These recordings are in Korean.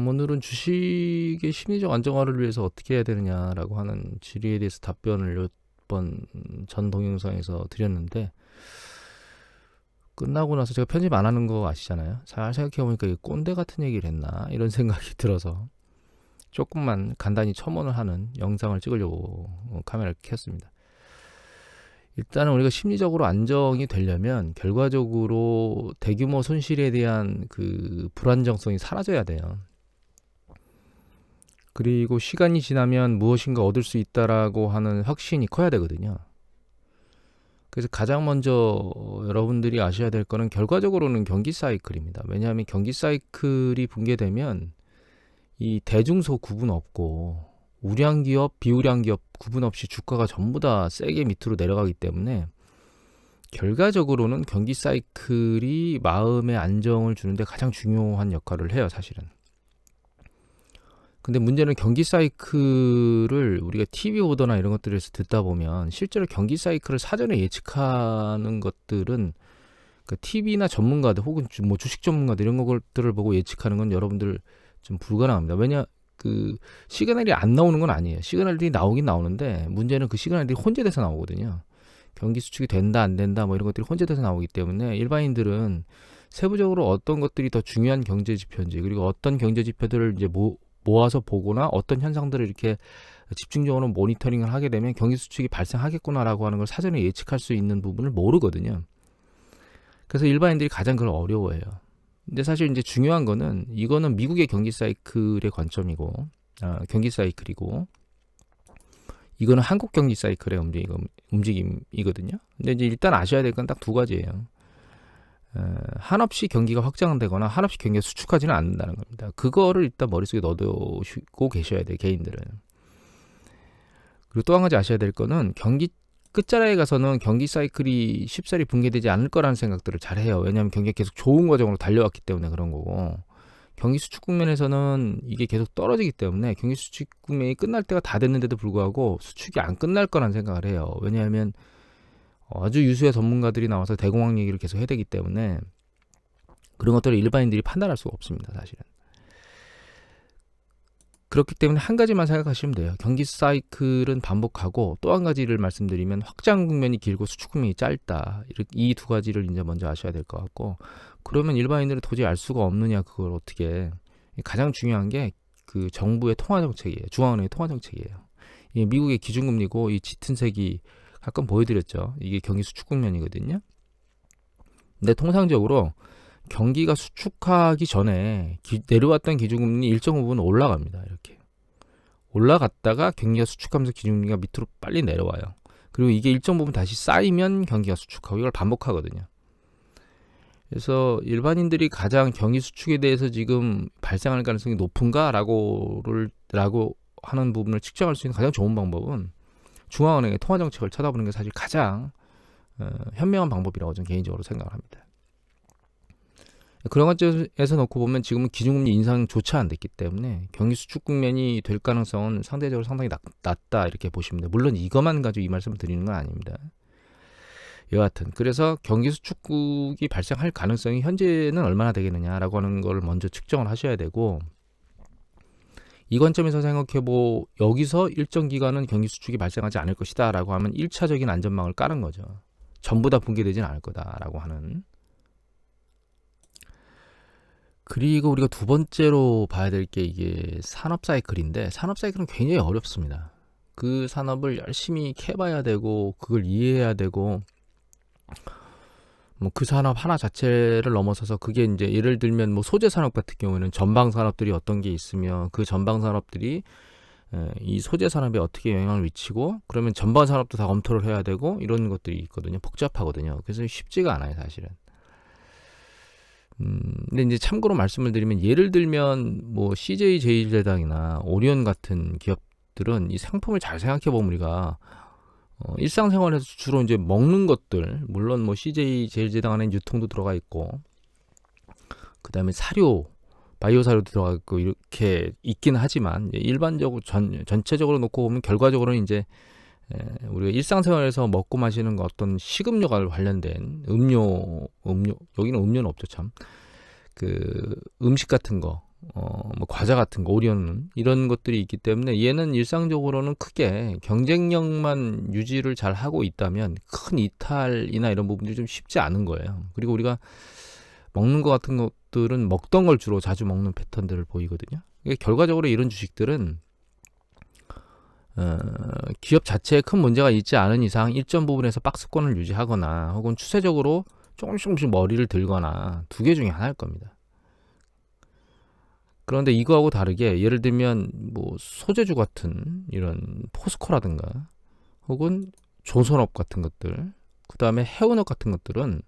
오늘은 주식의 심리적 안정화를 위해서 어떻게 해야 되느냐라고 하는 질의에 대해서 답변을 몇 번 전 동영상에서 드렸는데, 끝나고 나서 제가 편집 안 하는 거 아시잖아요. 잘 생각해보니까 이 꼰대 같은 얘기를 했나 이런 생각이 들어서 조금만 간단히 첨언을 하는 영상을 찍으려고 카메라를 켰습니다. 일단은 우리가 심리적으로 안정이 되려면 결과적으로 대규모 손실에 대한 그 불안정성이 사라져야 돼요. 그리고 시간이 지나면 무엇인가 얻을 수 있다라고 하는 확신이 커야 되거든요. 그래서 가장 먼저 여러분들이 아셔야 될 거는 결과적으로는 경기 사이클입니다. 왜냐하면 경기 사이클이 붕괴되면 이 대중소 구분 없고 우량 기업, 비우량 기업 구분 없이 주가가 전부 다 세게 밑으로 내려가기 때문에 결과적으로는 경기 사이클이 마음의 안정을 주는데 가장 중요한 역할을 해요, 사실은. 근데 문제는 경기 사이클을 우리가 TV 오더나 이런 것들에서 듣다 보면 실제로 경기 사이클을 사전에 예측하는 것들은 그러니까 TV나 전문가들 혹은 뭐 주식 전문가들 이런 것들을 보고 예측하는 건 여러분들 좀 불가능합니다. 왜냐, 그 시그널이 안 나오는 건 아니에요. 시그널이 나오긴 나오는데 문제는 그 시그널이 혼재돼서 나오거든요. 경기 수축이 된다 안 된다 뭐 이런 것들이 혼재돼서 나오기 때문에 일반인들은 세부적으로 어떤 것들이 더 중요한 경제 지표인지, 그리고 어떤 경제 지표들을 이제 모아서 보거나 어떤 현상들을 이렇게 집중적으로 모니터링을 하게 되면 경기 수축이 발생하겠구나라고 하는 걸 사전에 예측할 수 있는 부분을 모르거든요. 그래서 일반인들이 가장 그걸 어려워해요. 근데 사실 이제 중요한 거는 이거는 미국의 경기 사이클의 관점이고, 경기 사이클이고, 이거는 한국 경기 사이클의 움직임이거든요. 근데 이제 일단 아셔야 될 건 딱 두 가지예요. 한없이 경기가 확장되거나 한없이 경기가 수축하지는 않는다는 겁니다. 그거를 일단 머릿속에 넣어두고 계셔야 돼요, 개인들은. 그리고 또 한 가지 아셔야 될 거는 경기 끝자락에 가서는 경기 사이클이 쉽사리 붕괴되지 않을 거라는 생각들을 잘 해요. 왜냐하면 경기가 계속 좋은 과정으로 달려왔기 때문에 그런 거고, 경기 수축 국면에서는 이게 계속 떨어지기 때문에 경기 수축 국면이 끝날 때가 다 됐는데도 불구하고 수축이 안 끝날 거라는 생각을 해요. 왜냐하면 아주 유수의 전문가들이 나와서 대공황 얘기를 계속 해야 되기 때문에 그런 것들을 일반인들이 판단할 수가 없습니다, 사실은. 그렇기 때문에 한 가지만 생각하시면 돼요. 경기 사이클은 반복하고, 또 한 가지를 말씀드리면 확장 국면이 길고 수축 국면이 짧다. 이 두 가지를 이제 먼저 아셔야 될 것 같고, 그러면 일반인들은 도저히 알 수가 없느냐, 그걸 어떻게. 가장 중요한 게 그 정부의 통화 정책이에요. 중앙은행의 통화 정책이에요. 이 미국의 기준금리고 이 짙은 색이 가끔 보여드렸죠. 이게 경기 수축 국면이거든요. 근데 통상적으로 경기가 수축하기 전에 내려왔던 기준금리 일정 부분 올라갑니다. 이렇게 올라갔다가 경기가 수축하면서 기준금리가 밑으로 빨리 내려와요. 그리고 이게 일정 부분 다시 쌓이면 경기가 수축하고, 이걸 반복하거든요. 그래서 일반인들이 가장 경기 수축에 대해서 지금 발생할 가능성이 높은가라고 하는 부분을 측정할 수 있는 가장 좋은 방법은 중앙은행의 통화 정책을 쳐다보는 게 사실 가장 현명한 방법이라고 저는 개인적으로 생각을 합니다. 그런 관점에서 놓고 보면 지금은 기준금리 인상조차 안 됐기 때문에 경기 수축 국면이 될 가능성은 상대적으로 상당히 낮다 이렇게 보시면 돼요. 물론 이것만 가지고 이 말씀을 드리는 건 아닙니다. 여하튼 그래서 경기 수축이 발생할 가능성이 현재는 얼마나 되겠느냐라고 하는 걸 먼저 측정을 하셔야 되고, 이 관점에서 생각해보 여기서 일정 기간은 경기 수축이 발생하지 않을 것이다 라고 하면 1차적인 안전망을 까는 거죠. 전부 다 붕괴되지는 않을 거다라고 하는. 그리고 우리가 두 번째로 봐야 될 게 이게 산업 사이클인데, 산업 사이클은 굉장히 어렵습니다. 그 산업을 열심히 캐봐야 되고 그걸 이해해야 되고, 뭐 그 산업 하나 자체를 넘어서서 그게 이제 예를 들면 뭐 소재 산업 같은 경우에는 전방 산업들이 어떤 게 있으며 그 전방 산업들이 이 소재 산업에 어떻게 영향을 미치고, 그러면 전방 산업도 다 검토를 해야 되고 이런 것들이 있거든요. 복잡하거든요. 그래서 쉽지가 않아요, 사실은. 근데 이제 참고로 말씀을 드리면, 예를 들면 뭐 CJ 제일제당이나 오리온 같은 기업들은 이 상품을 잘 생각해 보면 우리가 일상생활에서 주로 이제 먹는 것들, 물론 뭐 CJ 제일제당 안에 유통도 들어가 있고, 그 다음에 사료, 바이오 사료도 들어가 있고 이렇게 있긴 하지만, 일반적으로 전체적으로 놓고 보면 결과적으로는 이제 우리가 일상생활에서 먹고 마시는 거 어떤 식음료가 관련된 음료, 여기는 음료는 없죠, 참. 그 음식 같은 거, 뭐 과자 같은 거, 오리온 이런 것들이 있기 때문에 얘는 일상적으로는 크게 경쟁력만 유지를 잘 하고 있다면 큰 이탈이나 이런 부분들이 좀 쉽지 않은 거예요. 그리고 우리가 먹는 것 같은 것들은 먹던 걸 주로 자주 먹는 패턴들을 보이거든요. 결과적으로 이런 주식들은 기업 자체에 큰 문제가 있지 않은 이상 일정 부분에서 박스권을 유지하거나 혹은 추세적으로 조금씩 머리를 들거나 두 개 중에 하나일 겁니다. 그런데 이거하고 다르게 예를 들면 뭐 소재주 같은 이런 포스코라든가 혹은 조선업 같은 것들, 그 다음에 해운업 같은 것들은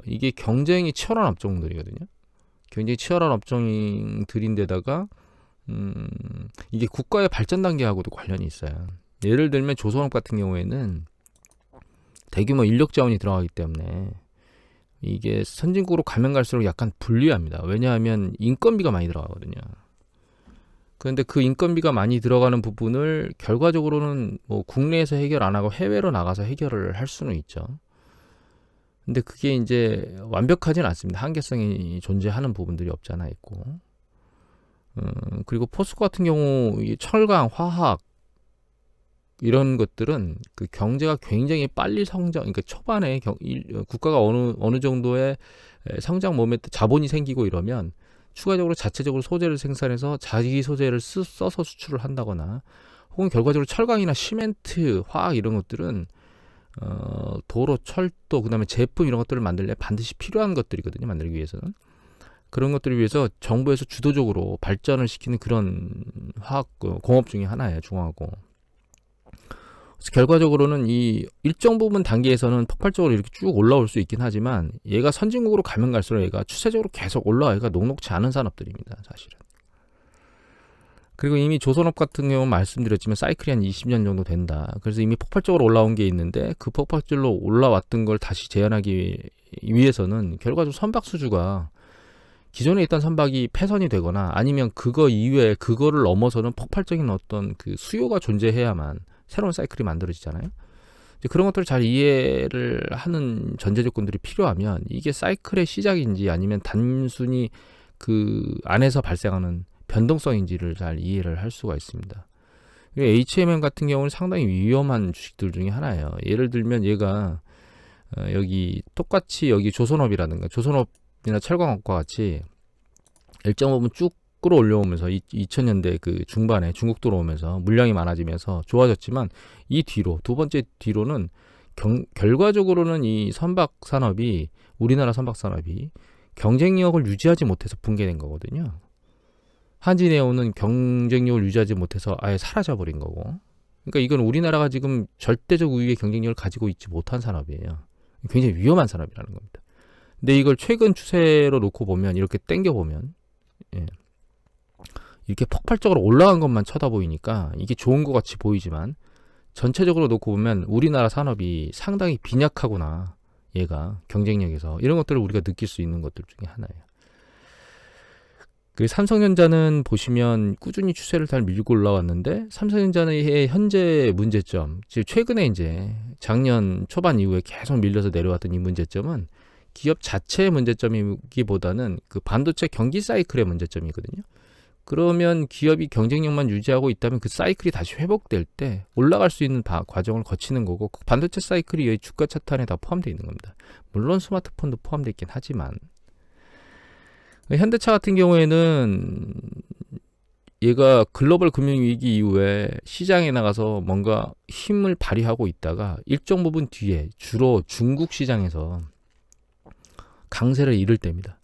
이게 경쟁이 치열한 업종들이거든요. 굉장히 치열한 업종들인데다가 이게 국가의 발전 단계하고도 관련이 있어요. 예를 들면 조선업 같은 경우에는 대규모 인력 자원이 들어가기 때문에 이게 선진국으로 가면 갈수록 약간 불리합니다. 왜냐하면 인건비가 많이 들어가거든요. 그런데 그 인건비가 많이 들어가는 부분을 결과적으로는 뭐 국내에서 해결 안 하고 해외로 나가서 해결을 할 수는 있죠. 근데 그게 이제 완벽하진 않습니다. 한계성이 존재하는 부분들이 없지 않아 있고. 그리고 포스코 같은 경우 이 철강, 화학 이런 것들은 그 경제가 굉장히 빨리 성장, 그러니까 초반에 국가가 어느 정도의 성장 모멘트, 자본이 생기고 이러면 추가적으로 자체적으로 소재를 생산해서 자기 소재를 써서 수출을 한다거나 혹은 결과적으로 철강이나 시멘트, 화학 이런 것들은 도로, 철도, 그다음에 제품 이런 것들을 만들려면 반드시 필요한 것들이거든요. 만들기 위해서는. 그런 것들을 위해서 정부에서 주도적으로 발전을 시키는 그런 화학 공업 중에 하나예요. 중화하고. 그래서 결과적으로는 이 일정 부분 단계에서는 폭발적으로 이렇게 쭉 올라올 수 있긴 하지만 얘가 선진국으로 가면 갈수록 얘가 추세적으로 계속 올라가기가 녹록지 않은 산업들입니다. 사실은. 그리고 이미 조선업 같은 경우는 말씀드렸지만 사이클이 한 20년 정도 된다. 그래서 이미 폭발적으로 올라온 게 있는데 그 폭발적으로 올라왔던 걸 다시 재현하기 위해서는 결과적으로 선박 수주가 기존에 있던 선박이 폐선이 되거나 아니면 그거 이외에 그거를 넘어서는 폭발적인 어떤 그 수요가 존재해야만 새로운 사이클이 만들어지잖아요. 이제 그런 것들을 잘 이해를 하는 전제 조건들이 필요하면 이게 사이클의 시작인지 아니면 단순히 그 안에서 발생하는 변동성인지를 잘 이해를 할 수가 있습니다. HMM 같은 경우는 상당히 위험한 주식들 중에 하나예요. 예를 들면 얘가 여기 똑같이 여기 조선업이라든가 조선업이나 철강업과 같이 일정 부분 쭉 끌어올려오면서 2000년대 그 중반에 중국 들어오면서 물량이 많아지면서 좋아졌지만 이 뒤로 두 번째 뒤로는 결과적으로는 이 선박 산업이 우리나라 선박 산업이 경쟁력을 유지하지 못해서 붕괴된 거거든요. 한진에어는 경쟁력을 유지하지 못해서 아예 사라져버린 거고. 그러니까 이건 우리나라가 지금 절대적 우위의 경쟁력을 가지고 있지 못한 산업이에요. 굉장히 위험한 산업이라는 겁니다. 근데 이걸 최근 추세로 놓고 보면 이렇게 땡겨보면 이렇게 폭발적으로 올라간 것만 쳐다보이니까 이게 좋은 것 같이 보이지만 전체적으로 놓고 보면 우리나라 산업이 상당히 빈약하구나. 얘가 경쟁력에서 이런 것들을 우리가 느낄 수 있는 것들 중에 하나예요. 그 삼성전자는 보시면 꾸준히 추세를 잘 밀고 올라왔는데 삼성전자의 현재 문제점, 즉 최근에 이제 작년 초반 이후에 계속 밀려서 내려왔던 이 문제점은 기업 자체의 문제점이기보다는 그 반도체 경기 사이클의 문제점이거든요. 그러면 기업이 경쟁력만 유지하고 있다면 그 사이클이 다시 회복될 때 올라갈 수 있는 과정을 거치는 거고 그 반도체 사이클이 여기 주가 차트 안에 다 포함되어 있는 겁니다. 물론 스마트폰도 포함되어 있긴 하지만 현대차 같은 경우에는 얘가 글로벌 금융위기 이후에 시장에 나가서 뭔가 힘을 발휘하고 있다가 일정 부분 뒤에 주로 중국 시장에서 강세를 잃을 때입니다.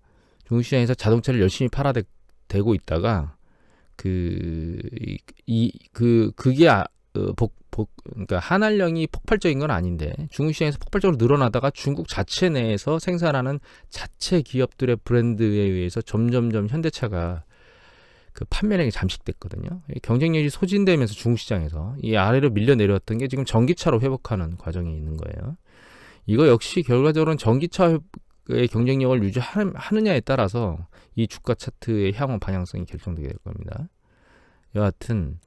중국 시장에서 자동차를 열심히 팔아대고 있다가 그러니까 한알령이 폭발적인 건 아닌데 중국 시장에서 폭발적으로 늘어나다가 중국 자체 내에서 생산하는 자체 기업들의 브랜드에 의해서 점점점 현대차가 그 판매량이 잠식됐거든요. 경쟁력이 소진되면서 중국 시장에서 이 아래로 밀려 내려왔던 게 지금 전기차로 회복하는 과정이 있는 거예요. 이거 역시 결과적으로는 전기차의 경쟁력을 유지하느냐에 따라서 이 주가 차트의 향후 방향성이 결정되게 될 겁니다. 여하튼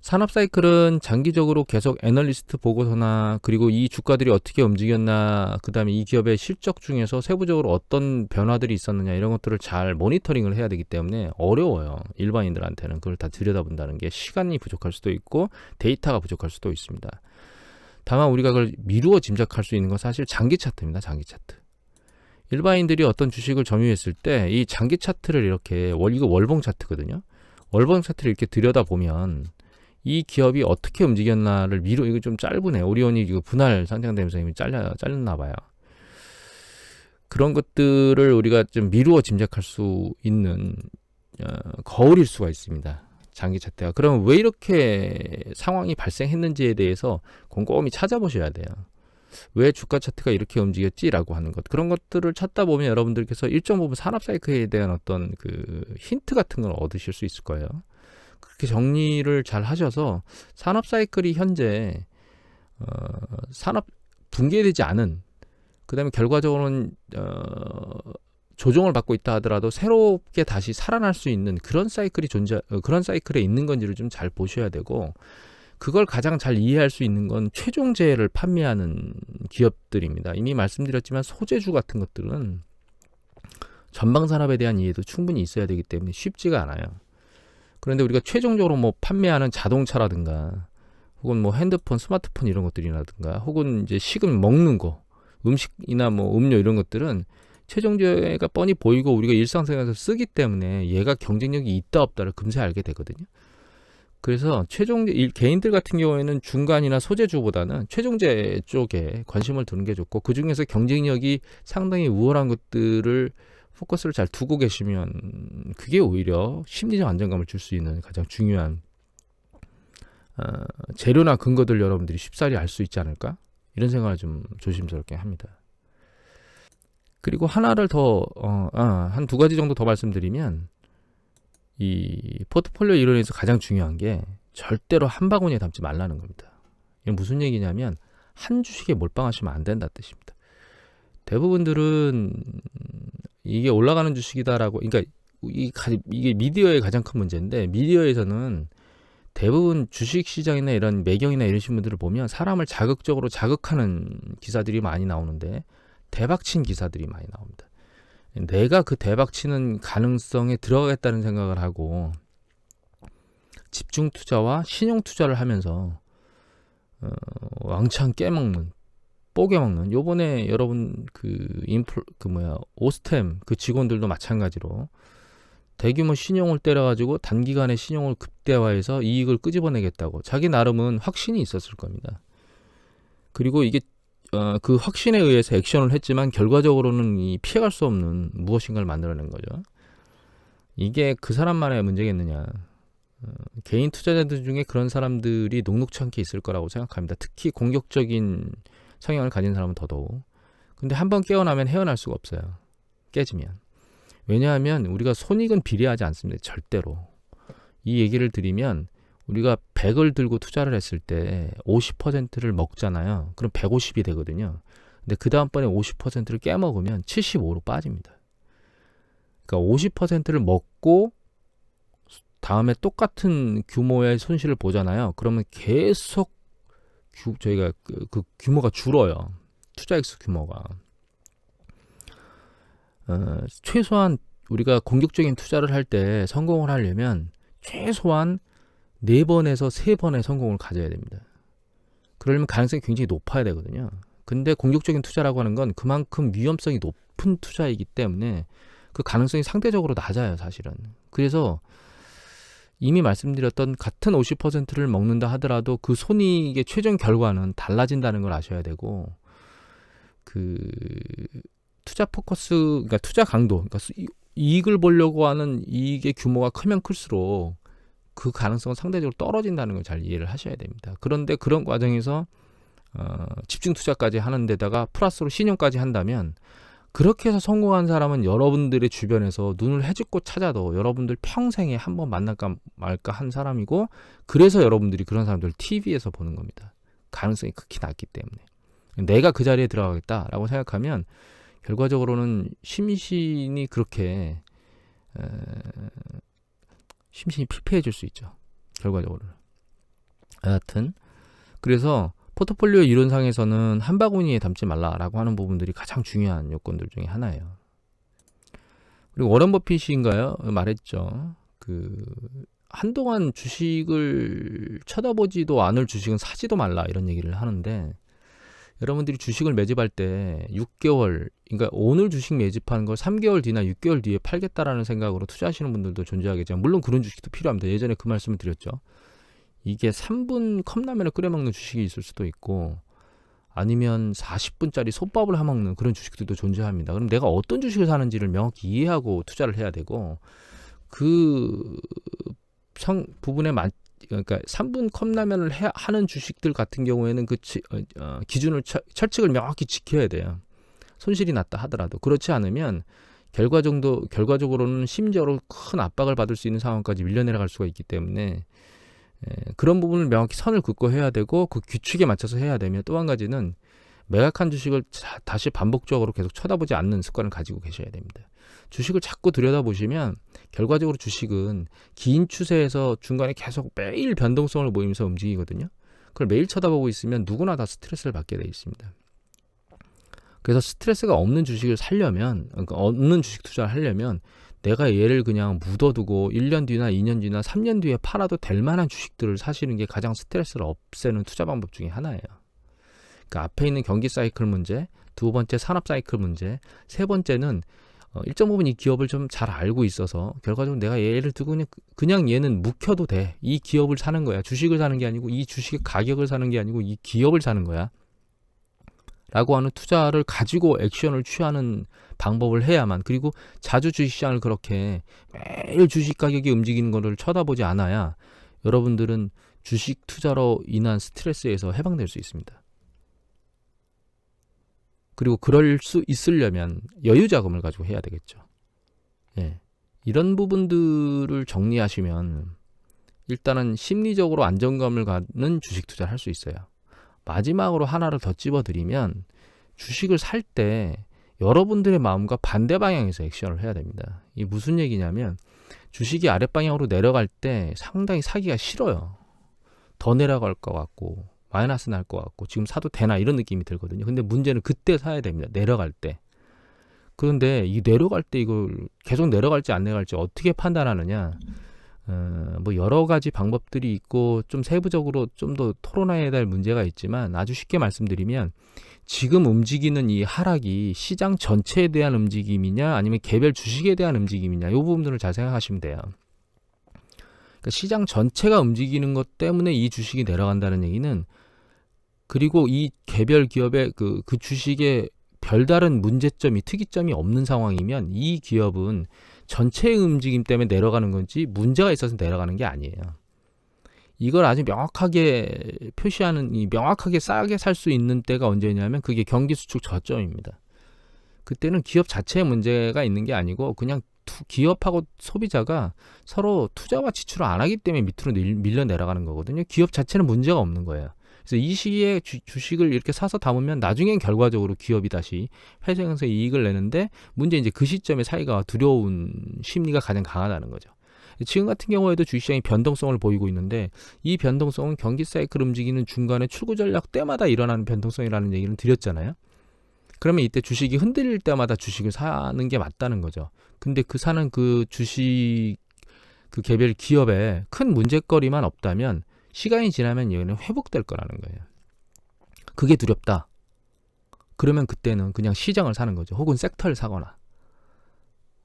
산업 사이클은 장기적으로 계속 애널리스트 보고서나 그리고 이 주가들이 어떻게 움직였나 그다음에 이 기업의 실적 중에서 세부적으로 어떤 변화들이 있었느냐 이런 것들을 잘 모니터링을 해야 되기 때문에 어려워요. 일반인들한테는 그걸 다 들여다본다는 게 시간이 부족할 수도 있고 데이터가 부족할 수도 있습니다. 다만 우리가 그걸 미루어 짐작할 수 있는 건 사실 장기 차트입니다. 장기 차트. 일반인들이 어떤 주식을 점유했을 때 이 장기 차트를 이렇게 이거 월봉 차트거든요. 월봉 차트를 이렇게 들여다보면 이 기업이 어떻게 움직였나를 이거 좀 짧으네. 오리온이 이거 분할 상장되면서 이미 잘렸나 봐요. 그런 것들을 우리가 좀 미루어 짐작할 수 있는 거울일 수가 있습니다. 장기 차트가. 그러면 왜 이렇게 상황이 발생했는지에 대해서 곰곰이 찾아보셔야 돼요. 왜 주가 차트가 이렇게 움직였지라고 하는 것. 그런 것들을 찾다 보면 여러분들께서 일정 부분 산업 사이클에 대한 어떤 그 힌트 같은 걸 얻으실 수 있을 거예요. 그렇게 정리를 잘 하셔서 산업 사이클이 현재 산업 붕괴되지 않은 그다음에 결과적으로는 조정을 받고 있다 하더라도 새롭게 다시 살아날 수 있는 그런 사이클이 그런 사이클에 있는 건지를 좀 잘 보셔야 되고 그걸 가장 잘 이해할 수 있는 건 최종재를 판매하는 기업들입니다. 이미 말씀드렸지만 소재주 같은 것들은 전방 산업에 대한 이해도 충분히 있어야 되기 때문에 쉽지가 않아요. 그런데 우리가 최종적으로 뭐 판매하는 자동차라든가 혹은 뭐 핸드폰, 스마트폰 이런 것들이라든가 혹은 이제 식은 먹는 거, 음식이나 뭐 음료 이런 것들은 최종재가 뻔히 보이고 우리가 일상생활에서 쓰기 때문에 얘가 경쟁력이 있다 없다를 금세 알게 되거든요. 그래서 최종재 개인들 같은 경우에는 중간이나 소재주보다는 최종재 쪽에 관심을 두는 게 좋고 그 중에서 경쟁력이 상당히 우월한 것들을 포커스를 잘 두고 계시면 그게 오히려 심리적 안정감을 줄 수 있는 가장 중요한 재료나 근거들 여러분들이 쉽사리 알 수 있지 않을까? 이런 생각을 좀 조심스럽게 합니다. 그리고 하나를 더 한 두 가지 정도 더 말씀드리면 이 포트폴리오 이론에서 가장 중요한 게 절대로 한 바구니에 담지 말라는 겁니다. 이게 무슨 얘기냐면 한 주식에 몰빵하시면 안 된다 뜻입니다. 대부분들은 이게 올라가는 주식이다라고 그러니까 이게 미디어의 가장 큰 문제인데 미디어에서는 대부분 주식시장이나 이런 매경이나 이러신 분들을 보면 사람을 자극적으로 자극하는 기사들이 많이 나오는데 대박친 기사들이 많이 나옵니다. 내가 그 대박치는 가능성에 들어가겠다는 생각을 하고 집중 투자와 신용 투자를 하면서 왕창 깨먹는 뽀개먹는 요번에 여러분 오스템 그 직원들도 마찬가지로 대규모 신용을 때려가지고 단기간에 신용을 극대화해서 이익을 끄집어내겠다고 자기 나름은 확신이 있었을 겁니다. 그리고 이게 그 확신에 의해서 액션을 했지만 결과적으로는 이 피해갈 수 없는 무엇인가를 만들어낸 거죠. 이게 그 사람만의 문제겠느냐. 개인 투자자들 중에 그런 사람들이 녹록치 않게 있을 거라고 생각합니다. 특히 공격적인 성향을 가진 사람은 더더욱. 근데 한번 깨어나면 헤어날 수가 없어요. 깨지면. 왜냐하면 우리가 손익은 비례하지 않습니다. 절대로. 이 얘기를 드리면 우리가 100을 들고 투자를 했을 때 50%를 먹잖아요. 그럼 150이 되거든요. 근데 그 다음번에 50%를 깨먹으면 75로 빠집니다. 그러니까 50%를 먹고 다음에 똑같은 규모의 손실을 보잖아요. 그러면 계속 저희가 그 규모가 줄어요. 투자액수 규모가. 최소한 우리가 공격적인 투자를 할 때 성공을 하려면 최소한 4번에서 3번의 성공을 가져야 됩니다. 그러려면 가능성이 굉장히 높아야 되거든요. 근데 공격적인 투자라고 하는 건 그만큼 위험성이 높은 투자이기 때문에 그 가능성이 상대적으로 낮아요, 사실은. 그래서 이미 말씀드렸던 같은 50%를 먹는다 하더라도 그 손익의 최종 결과는 달라진다는 걸 아셔야 되고 그 투자 포커스, 그러니까 투자 강도, 그러니까 이익을 보려고 하는 이익의 규모가 크면 클수록 그 가능성은 상대적으로 떨어진다는 걸 잘 이해를 하셔야 됩니다. 그런데 그런 과정에서 집중 투자까지 하는 데다가 플러스로 신용까지 한다면 그렇게 해서 성공한 사람은 여러분들의 주변에서 눈을 헤집고 찾아도 여러분들 평생에 한번 만날까 말까 한 사람이고 그래서 여러분들이 그런 사람들을 TV에서 보는 겁니다. 가능성이 극히 낮기 때문에. 내가 그 자리에 들어가겠다라고 생각하면 결과적으로는 심신이 그렇게 심신이 피폐해질 수 있죠. 결과적으로. 여하튼 그래서 포트폴리오 이론상에서는 한 바구니에 담지 말라라고 하는 부분들이 가장 중요한 요건들 중에 하나예요. 그리고 워런 버핏인가요? 말했죠. 한동안 주식을 쳐다보지도 않을 주식은 사지도 말라 이런 얘기를 하는데, 여러분들이 주식을 매집할 때 6개월, 그러니까 오늘 주식 매집한 걸 3개월 뒤나 6개월 뒤에 팔겠다라는 생각으로 투자하시는 분들도 존재하겠지만, 물론 그런 주식도 필요합니다. 예전에 그 말씀을 드렸죠. 이게 3분 컵라면을 끓여 먹는 주식이 있을 수도 있고, 아니면 40분짜리 솥밥을 해먹는 그런 주식들도 존재합니다. 그럼 내가 어떤 주식을 사는지를 명확히 이해하고 투자를 해야 되고, 그 부분에 그러니까 3분 컵라면을 하는 주식들 같은 경우에는 그 기준을 철칙을 명확히 지켜야 돼요. 손실이 났다 하더라도. 그렇지 않으면 결과적으로는 심지어로 큰 압박을 받을 수 있는 상황까지 밀려내려갈 수가 있기 때문에, 그런 부분을 명확히 선을 긋고 해야 되고, 그 규칙에 맞춰서 해야 되며, 또 한 가지는 매각한 주식을 다시 반복적으로 계속 쳐다보지 않는 습관을 가지고 계셔야 됩니다. 주식을 자꾸 들여다보시면 결과적으로 주식은 긴 추세에서 중간에 계속 매일 변동성을 보이면서 움직이거든요. 그걸 매일 쳐다보고 있으면 누구나 다 스트레스를 받게 되어 있습니다. 그래서 스트레스가 없는 주식을 사려면, 그러니까 없는 주식 투자를 하려면, 내가 얘를 그냥 묻어두고 1년 뒤나 2년 뒤나 3년 뒤에 팔아도 될 만한 주식들을 사시는 게 가장 스트레스를 없애는 투자 방법 중에 하나예요. 그러니까 앞에 있는 경기 사이클 문제, 두 번째 산업 사이클 문제, 세 번째는 일정 부분 이 기업을 좀 잘 알고 있어서 결과적으로 내가 얘를 두고 그냥 얘는 묵혀도 돼. 이 기업을 사는 거야. 주식을 사는 게 아니고, 이 주식의 가격을 사는 게 아니고, 이 기업을 사는 거야 라고 하는 투자를 가지고 액션을 취하는 방법을 해야만, 그리고 자주 주식시장을 그렇게 매일 주식 가격이 움직이는 거를 쳐다보지 않아야 여러분들은 주식 투자로 인한 스트레스에서 해방될 수 있습니다. 그리고 그럴 수 있으려면 여유 자금을 가지고 해야 되겠죠. 이런 부분들을 정리하시면 일단은 심리적으로 안정감을 갖는 주식 투자를 할 수 있어요. 마지막으로 하나를 더 찝어드리면, 주식을 살 때 여러분들의 마음과 반대 방향에서 액션을 해야 됩니다. 이게 무슨 얘기냐면, 주식이 아랫방향으로 내려갈 때 상당히 사기가 싫어요. 더 내려갈 것 같고 마이너스 날 것 같고 지금 사도 되나 이런 느낌이 들거든요. 근데 문제는 그때 사야 됩니다. 내려갈 때. 그런데 이 내려갈 때 이걸 계속 내려갈지 안 내려갈지 어떻게 판단하느냐, 뭐 여러 가지 방법들이 있고 좀 세부적으로 좀 더 토론해야 될 문제가 있지만, 아주 쉽게 말씀드리면 지금 움직이는 이 하락이 시장 전체에 대한 움직임이냐 아니면 개별 주식에 대한 움직임이냐, 이 부분들을 잘 생각하시면 돼요. 그러니까 시장 전체가 움직이는 것 때문에 이 주식이 내려간다는 얘기는, 그리고 이 개별 기업의 그 주식에 별다른 문제점이, 특이점이 없는 상황이면 이 기업은 전체의 움직임 때문에 내려가는 건지 문제가 있어서 내려가는 게 아니에요. 이걸 아주 명확하게 표시하는, 명확하게 싸게 살 수 있는 때가 언제냐면 그게 경기 수축 저점입니다. 그때는 기업 자체에 문제가 있는 게 아니고 그냥 기업하고 소비자가 서로 투자와 지출을 안 하기 때문에 밑으로 밀려 내려가는 거거든요. 기업 자체는 문제가 없는 거예요. 그래서 이 시기에 주식을 이렇게 사서 담으면 나중엔 결과적으로 기업이 다시 회생해서 이익을 내는데, 문제 이제 그 시점에 사이가 두려운 심리가 가장 강하다는 거죠. 지금 같은 경우에도 주식시장이 변동성을 보이고 있는데, 이 변동성은 경기 사이클 움직이는 중간에 출구 전략 때마다 일어나는 변동성이라는 얘기를 드렸잖아요. 그러면 이때 주식이 흔들릴 때마다 주식을 사는 게 맞다는 거죠. 근데 사는 그 주식, 그 개별 기업에 큰 문제거리만 없다면 시간이 지나면 얘는 회복될 거라는 거예요. 그게 두렵다. 그러면 그때는 그냥 시장을 사는 거죠. 혹은 섹터를 사거나.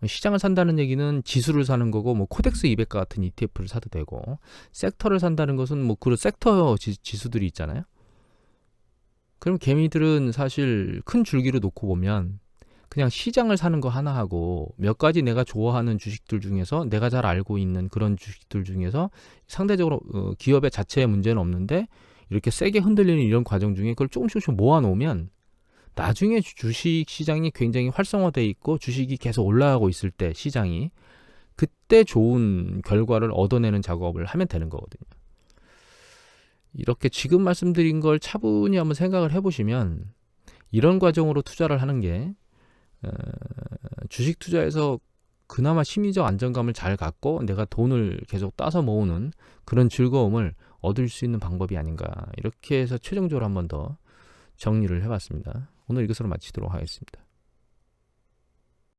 시장을 산다는 얘기는 지수를 사는 거고, 뭐 코덱스 200 같은 ETF를 사도 되고, 섹터를 산다는 것은 뭐 그런 섹터 지수들이 있잖아요. 그럼 개미들은 사실 큰 줄기로 놓고 보면 그냥 시장을 사는 거 하나 하고, 몇 가지 내가 좋아하는 주식들 중에서, 내가 잘 알고 있는 그런 주식들 중에서 상대적으로 기업의 자체에 문제는 없는데 이렇게 세게 흔들리는 이런 과정 중에 그걸 조금씩 모아놓으면 나중에 주식 시장이 굉장히 활성화되어 있고 주식이 계속 올라가고 있을 때, 시장이 그때 좋은 결과를 얻어내는 작업을 하면 되는 거거든요. 이렇게 지금 말씀드린 걸 차분히 한번 생각을 해보시면, 이런 과정으로 투자를 하는 게 주식 투자에서 그나마 심리적 안정감을 잘 갖고 내가 돈을 계속 따서 모으는 그런 즐거움을 얻을 수 있는 방법이 아닌가, 이렇게 해서 최종적으로 한 번 더 정리를 해봤습니다. 오늘 이것으로 마치도록 하겠습니다.